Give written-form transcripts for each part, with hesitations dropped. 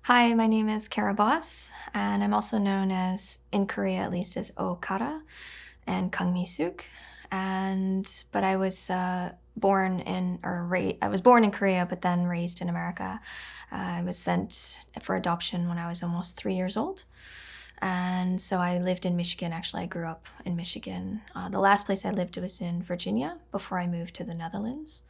Hi, my name is Kara Boss, and I'm also known as, in Korea at least, as Okara and Kangmi-suk. But I was I was born in Korea, but then raised in America. I was sent for adoption when I was almost 3 years old. And so I lived in Michigan. Actually, I grew up in Michigan. The last place I lived was in Virginia before I moved to the Netherlands.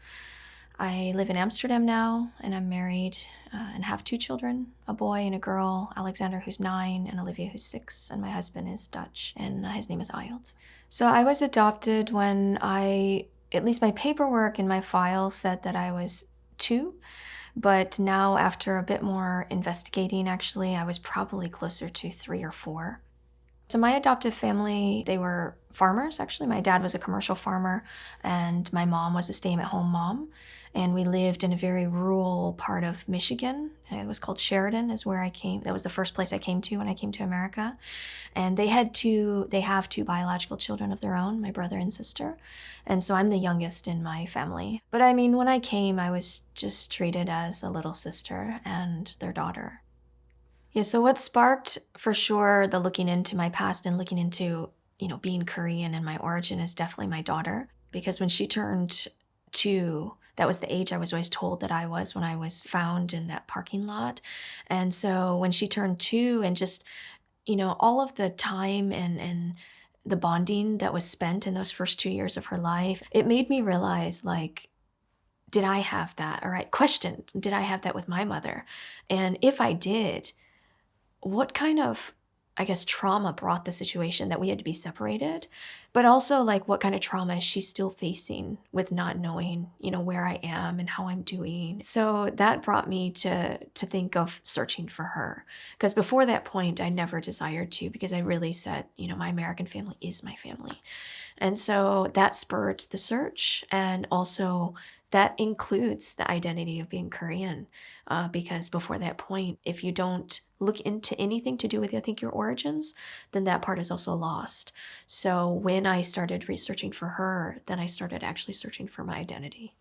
I live in Amsterdam now, and I'm married and have two children, a boy and a girl, Alexander, who's 9, and Olivia, who's 6, and my husband is Dutch, and his name is Ayot. So I was adopted when at least my paperwork and my file said that I was 2, but now after a bit more investigating, actually, I was probably closer to 3 or 4. So my adoptive family, they were farmers, actually. My dad was a commercial farmer, and my mom was a stay-at-home mom. And we lived in a very rural part of Michigan. It was called Sheridan, is where I came. That was the first place I came to when I came to America. And they have two biological children of their own, my brother and sister. And so I'm the youngest in my family. But I mean, when I came, I was just treated as a little sister and their daughter. Yeah, so what sparked for sure the looking into my past and looking into, being Korean and my origin is definitely my daughter. Because when she turned 2, that was the age I was always told that I was when I was found in that parking lot. And so when she turned 2 and just, all of the time and the bonding that was spent in those first 2 years of her life, it made me realize, like, did I have that? Or I questioned, did I have that with my mother? And if I did, what kind of, I guess, trauma brought the situation that we had to be separated, but also like what kind of trauma is she still facing with not knowing, where I am and how I'm doing. So that brought me to think of searching for her. Because before that point, I never desired to, because I really said, my American family is my family. And so that spurred the search. And also, that includes the identity of being Korean. Because before that point, if you don't look into anything to do with, I think, your origins, then that part is also lost. So when I started researching for her, then I started actually searching for my identity.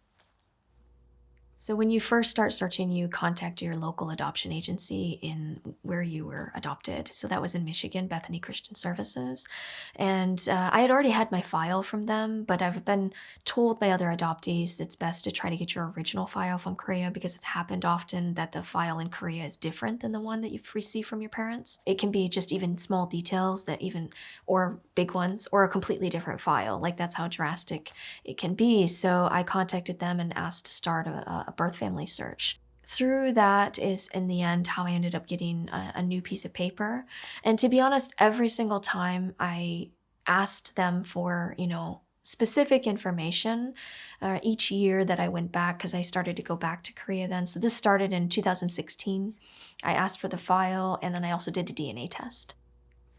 So when you first start searching, you contact your local adoption agency in where you were adopted. So that was in Michigan, Bethany Christian Services. And I had already had my file from them, but I've been told by other adoptees it's best to try to get your original file from Korea, because it's happened often that the file in Korea is different than the one that you've received from your parents. It can be just even small details or big ones, or a completely different file. Like, that's how drastic it can be. So I contacted them and asked to start a birth family search. Through that is, in the end, how I ended up getting a new piece of paper. And to be honest, every single time I asked them for, specific information each year that I went back, because I started to go back to Korea then. So this started in 2016. I asked for the file, and then I also did a DNA test.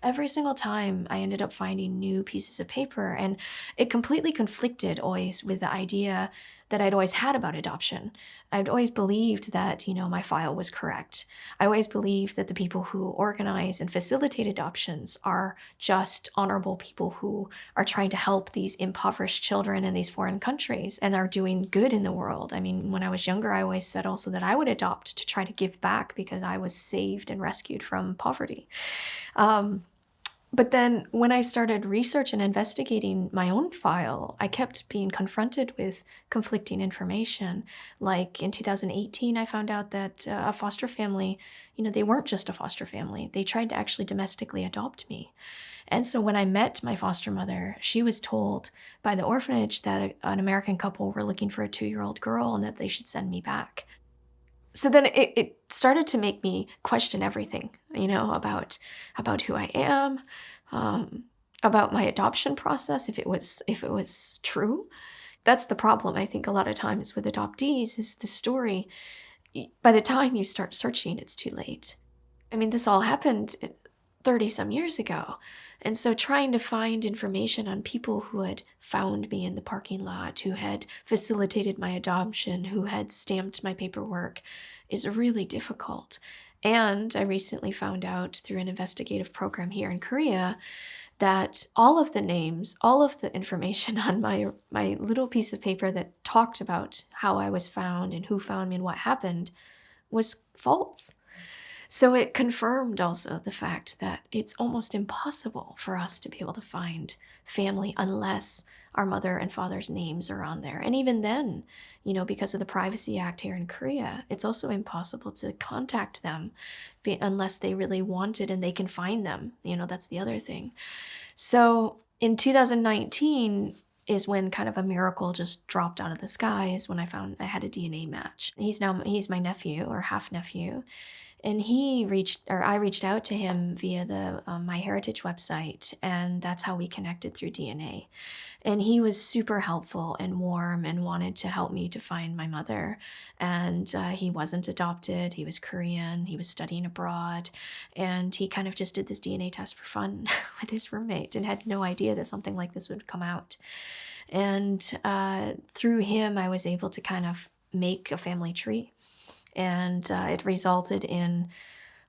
Every single time I ended up finding new pieces of paper, and it completely conflicted always with the idea that I'd always had about adoption. I'd always believed that, my file was correct. I always believed that the people who organize and facilitate adoptions are just honorable people who are trying to help these impoverished children in these foreign countries and are doing good in the world. I mean, when I was younger, I always said also that I would adopt to try to give back, because I was saved and rescued from poverty. Um, but then when I started research and investigating my own file, I kept being confronted with conflicting information. Like in 2018, I found out that a foster family, they weren't just a foster family. They tried to actually domestically adopt me. And so when I met my foster mother, she was told by the orphanage that an American couple were looking for a 2-year-old girl and that they should send me back. So then it started to make me question everything, about who I am, um, about my adoption process, if it was true. That's the problem, I think, a lot of times with adoptees, is the story. By the time you start searching, it's too late. I mean, this all happened 30 some years ago. And so trying to find information on people who had found me in the parking lot, who had facilitated my adoption, who had stamped my paperwork, is really difficult. And I recently found out through an investigative program here in Korea that all of the names, all of the information on my little piece of paper that talked about how I was found and who found me and what happened was false. So it confirmed also the fact that it's almost impossible for us to be able to find family unless our mother and father's names are on there. And even then, because of the Privacy Act here in Korea, it's also impossible to contact them unless they really want it and they can find them. That's the other thing. So in 2019 is when kind of a miracle just dropped out of the sky, is when I found I had a DNA match. He's my nephew or half nephew. And I reached out to him via the MyHeritage website, and that's how we connected through DNA. And he was super helpful and warm and wanted to help me to find my mother. And he wasn't adopted. He was Korean. He was studying abroad. And he kind of just did this DNA test for fun with his roommate and had no idea that something like this would come out. And through him, I was able to kind of make a family tree. And it resulted in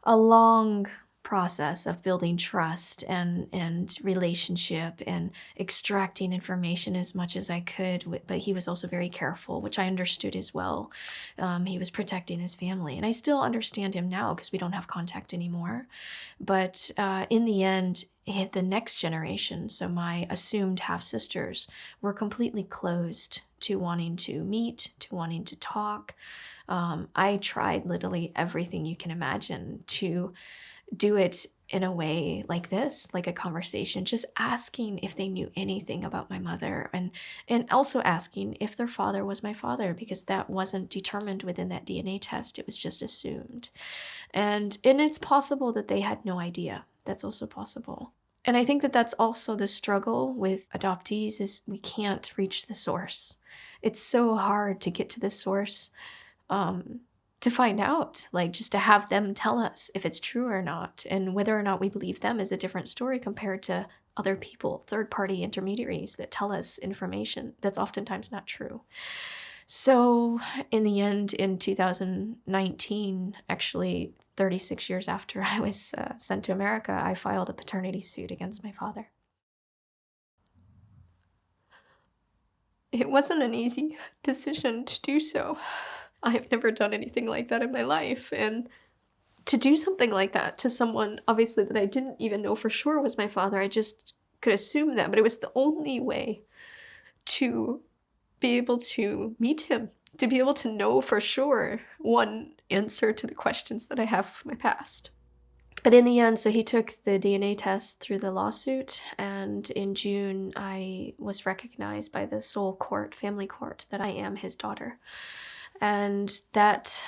a long process of building trust and relationship and extracting information as much as I could. But he was also very careful, which I understood as well. He was protecting his family. And I still understand him now because we don't have contact anymore. But in the end, the next generation, so my assumed half-sisters, were completely closed to wanting to meet, to wanting to talk. I tried literally everything you can imagine to do it in a way like this, like a conversation, just asking if they knew anything about my mother, and also asking if their father was my father, because that wasn't determined within that DNA test. It was just assumed. And it's possible that they had no idea. That's also possible. And I think that that's also the struggle with adoptees, is we can't reach the source. It's so hard to get to the source, um, to find out, like just to have them tell us if it's true or not. And whether or not we believe them is a different story compared to other people, third-party intermediaries that tell us information that's oftentimes not true. So in the end, in 2019, actually 36 years after I was sent to America, I filed a paternity suit against my father. It wasn't an easy decision to do so. I have never done anything like that in my life, and to do something like that to someone, obviously, that I didn't even know for sure was my father, I just could assume that, but it was the only way to be able to meet him, to be able to know for sure one answer to the questions that I have of my past. But in the end, so he took the DNA test through the lawsuit, and in June, I was recognized by the sole court, family court, that I am his daughter. And that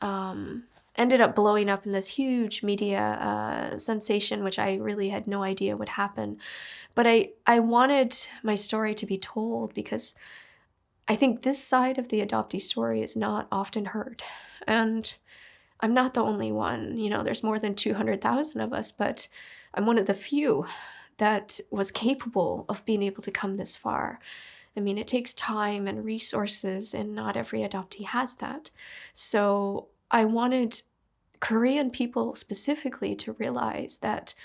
ended up blowing up in this huge media sensation, which I really had no idea would happen. But I wanted my story to be told because I think this side of the adoptee story is not often heard. And I'm not the only one. There's more than 200,000 of us, but I'm one of the few that was capable of being able to come this far. I mean, it takes time and resources, and not every adoptee has that. So I wanted Korean people specifically to realize that,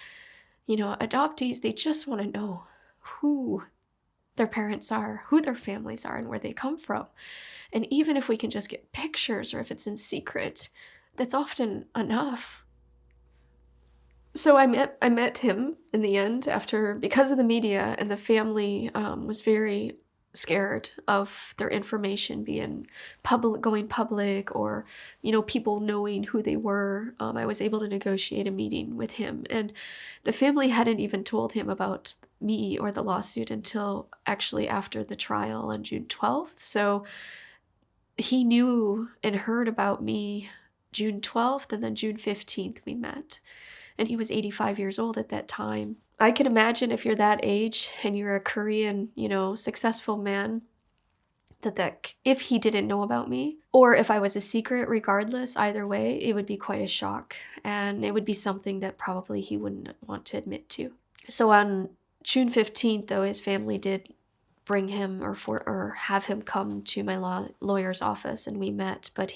adoptees, they just want to know who their parents are, who their families are, and where they come from. And even if we can just get pictures or if it's in secret, that's often enough. So I met him in the end after, because of the media, and the family was very scared of their information being going public, or people knowing who they were. I was able to negotiate a meeting with him, and the family hadn't even told him about me or the lawsuit until actually after the trial on June 12th. So he knew and heard about me June 12th, and then June 15th we met. And he was 85 years old at that time. I can imagine if you're that age and you're a Korean, successful man, that if he didn't know about me, or if I was a secret, regardless, either way, it would be quite a shock. And it would be something that probably he wouldn't want to admit to. So on June 15th, though, his family did bring him or have him come to my lawyer's office, and we met. But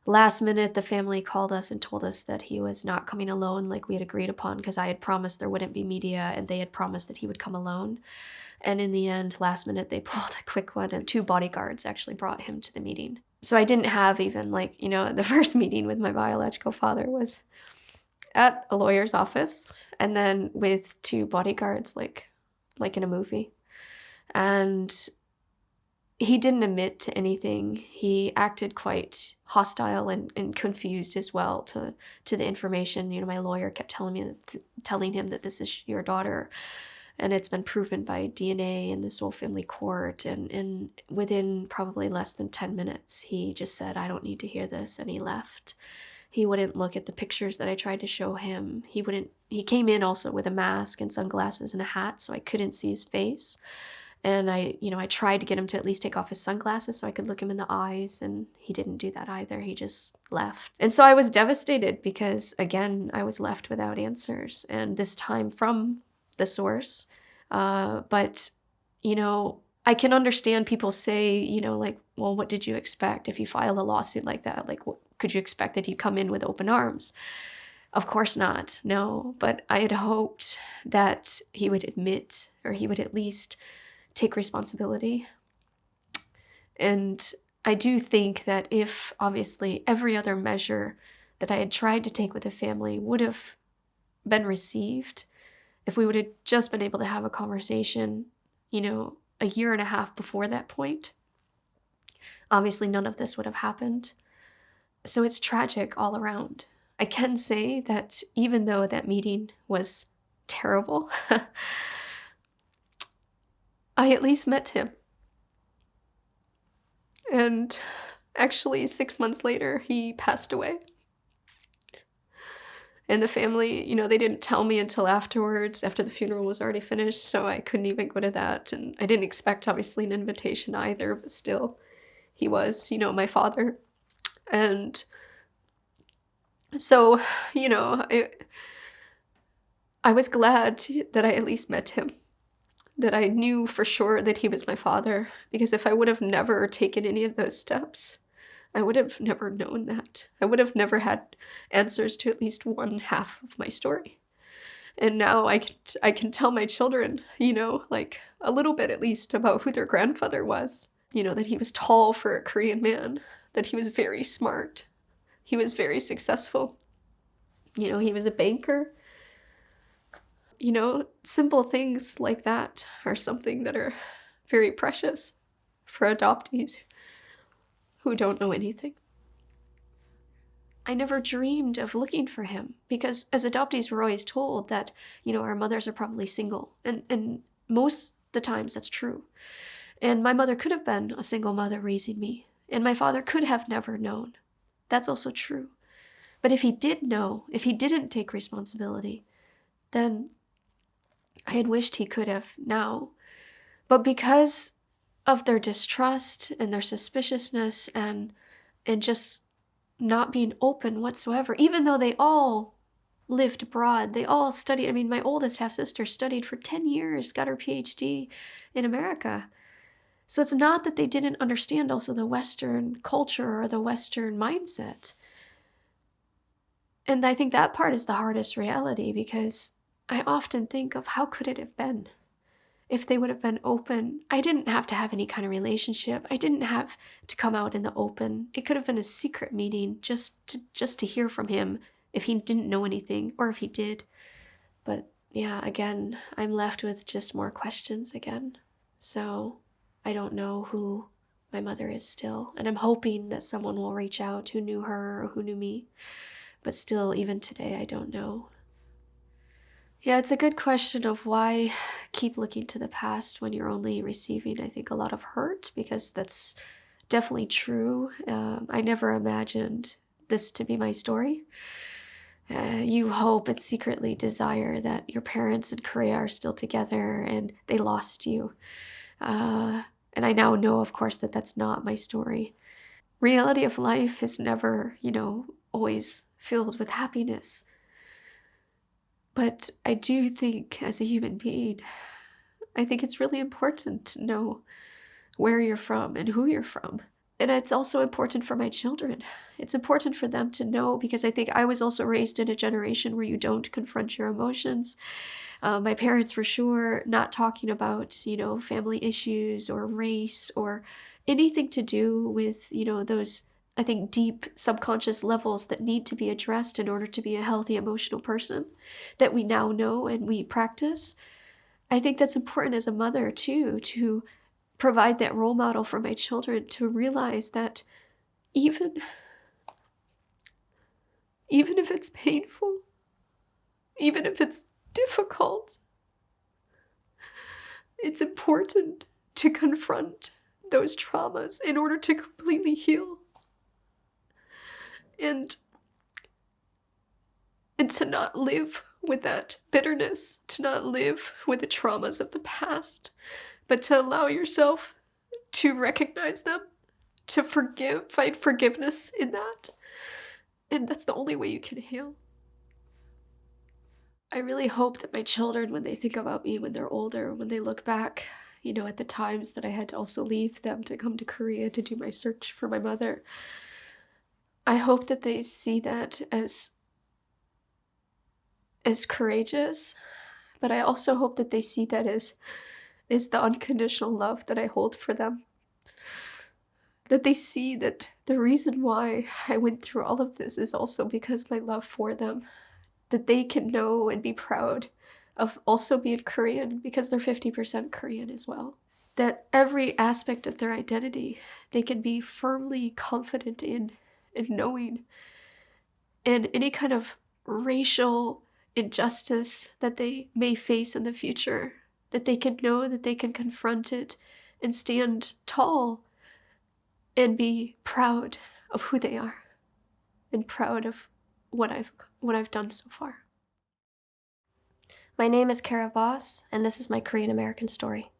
last minute, the family called us and told us that he was not coming alone like we had agreed upon, because I had promised there wouldn't be media, and they had promised that he would come alone. And in the end, last minute, they pulled a quick one, and two bodyguards actually brought him to the meeting. So I didn't have even like, the first meeting with my biological father was at a lawyer's office and then with two bodyguards like in a movie. And he didn't admit to anything. He acted quite hostile and confused as well to the information. My lawyer kept telling him that this is your daughter, and it's been proven by DNA in the Soul Family Court. And within probably less than 10 minutes, he just said, "I don't need to hear this," and he left. He wouldn't look at the pictures that I tried to show him. He came in also with a mask and sunglasses and a hat, so I couldn't see his face. And I tried to get him to at least take off his sunglasses so I could look him in the eyes, and he didn't do that either. He just left. And so I was devastated because, again, I was left without answers, and this time from the source. But, I can understand people say, like, well, what did you expect if you file a lawsuit like that? Like, what, could you expect that he'd come in with open arms? Of course not, no. But I had hoped that he would admit, or he would at least take responsibility. And I do think that if obviously every other measure that I had tried to take with the family would have been received, if we would have just been able to have a conversation, a year and a half before that point, obviously none of this would have happened. So it's tragic all around. I can say that even though that meeting was terrible, I at least met him. And actually, 6 months later, he passed away. And the family, they didn't tell me until afterwards, after the funeral was already finished, so I couldn't even go to that. And I didn't expect, obviously, an invitation either, but still, he was, my father. And so, I was glad that I at least met him, that I knew for sure that he was my father, because if I would have never taken any of those steps, I would have never known that. I would have never had answers to at least one half of my story. And now I can tell my children, like a little bit at least about who their grandfather was. That he was tall for a Korean man, that he was very smart, he was very successful. He was a banker. Simple things like that are something that are very precious for adoptees who don't know anything. I never dreamed of looking for him because as adoptees we're always told that, our mothers are probably single. And most the times that's true. And my mother could have been a single mother raising me. And my father could have never known. That's also true. But if he did know, if he didn't take responsibility, then I had wished he could have now. But because of their distrust and their suspiciousness and just not being open whatsoever, even though they all lived abroad, they all studied. I mean, my oldest half-sister studied for 10 years, got her PhD in America. So it's not that they didn't understand also the Western culture or the Western mindset. And I think that part is the hardest reality, because I often think of how could it have been if they would have been open. I didn't have to have any kind of relationship. I didn't have to come out in the open. It could have been a secret meeting just to hear from him if he didn't know anything, or if he did. But yeah, again, I'm left with just more questions again. So I don't know who my mother is still. And I'm hoping that someone will reach out who knew her or who knew me. But still, even today, I don't know. Yeah, it's a good question of why keep looking to the past when you're only receiving, I think, a lot of hurt, because that's definitely true. I never imagined this to be my story. You hope and secretly desire that your parents in Korea are still together and they lost you. And I now know, of course, that that's not my story. Reality of life is never, always filled with happiness. But I do think as a human being, I think it's really important to know where you're from and who you're from. And it's also important for my children. It's important for them to know, because I think I was also raised in a generation where you don't confront your emotions. My parents, for sure, not talking about, family issues or race or anything to do with, those, I think, deep subconscious levels that need to be addressed in order to be a healthy emotional person that we now know and we practice. I think that's important as a mother, too, to provide that role model for my children to realize that even even if it's painful, even if it's difficult, it's important to confront those traumas in order to completely heal, and to not live with that bitterness, to not live with the traumas of the past, but to allow yourself to recognize them, to forgive, find forgiveness in that. And that's the only way you can heal. I really hope that my children, when they think about me when they're older, when they look back, at the times that I had to also leave them to come to Korea to do my search for my mother, I hope that they see that as courageous, but I also hope that they see that as the unconditional love that I hold for them. That they see that the reason why I went through all of this is also because my love for them. That they can know and be proud of also being Korean, because they're 50% Korean as well. That every aspect of their identity they can be firmly confident in knowing, and any kind of racial injustice that they may face in the future, that they can know that they can confront it and stand tall and be proud of who they are and proud of what I've done so far. My name is Kara Voss, and this is my Korean American story.